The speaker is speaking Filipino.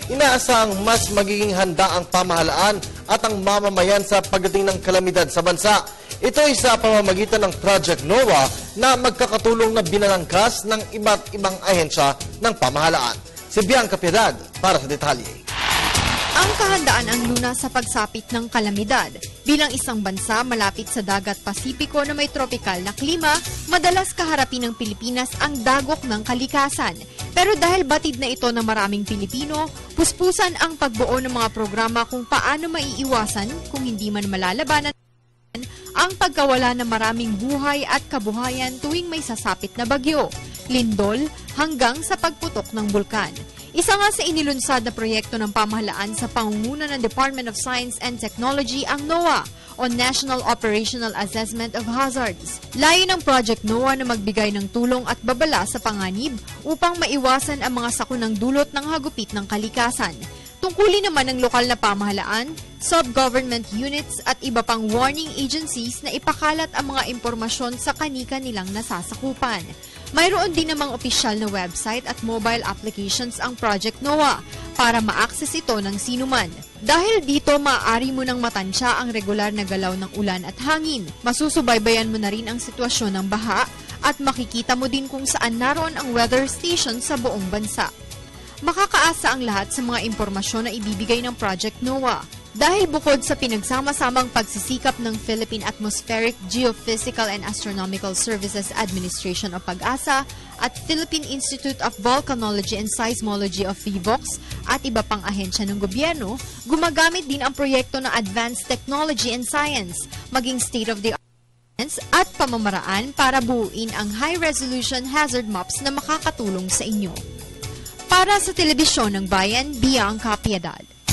inaasahang mas magiging handa ang pamahalaan at ang mamamayan sa pagdating ng kalamidad sa bansa. Ito ay sa pamamagitan ng Project NOAA na magkakatulong na binalangkas ng iba't ibang ahensya ng pamahalaan. Si Bianca Piedad para sa detalye. Ang kahandaan ang luna sa pagsapit ng kalamidad. Bilang isang bansa malapit sa dagat Pasipiko na may tropikal na klima, madalas kaharapin ng Pilipinas ang dagok ng kalikasan. Pero dahil batid na ito ng maraming Pilipino, puspusan ang pagbuo ng mga programa kung paano maiiwasan kung hindi man malalabanan ang pagkawala ng maraming buhay at kabuhayan tuwing may sasapit na bagyo, lindol hanggang sa pagputok ng bulkan. Isa nga sa inilunsad na proyekto ng pamahalaan sa pangunguna ng Department of Science and Technology ang NOAA o National Operational Assessment of Hazards. Layo ng Project NOAA na magbigay ng tulong at babala sa panganib upang maiwasan ang mga sakunang dulot ng hagupit ng kalikasan. Tungkulin naman ng lokal na pamahalaan, sub-government units at iba pang warning agencies na ipakalat ang mga impormasyon sa kanika nilang nasasakupan. Mayroon din namang opisyal na website at mobile applications ang Project NOAA para ma-access ito ng sinuman. Dahil dito, maaari mo nang matansya ang regular na galaw ng ulan at hangin. Masusubaybayan mo na rin ang sitwasyon ng baha at makikita mo din kung saan naroon ang weather station sa buong bansa. Makakaasa ang lahat sa mga impormasyon na ibibigay ng Project NOAA. Dahil bukod sa pinagsama-samang pagsisikap ng Philippine Atmospheric, Geophysical and Astronomical Services Administration o PAGASA at Philippine Institute of Volcanology and Seismology of PHIVOLCS at iba pang ahensya ng gobyerno, gumagamit din ang proyekto ng Advanced Technology and Science, maging state-of-the-art at pamamaraan para buuin ang high-resolution hazard maps na makakatulong sa inyo. Para sa Telebisyon ng Bayan, Bianca Piedad.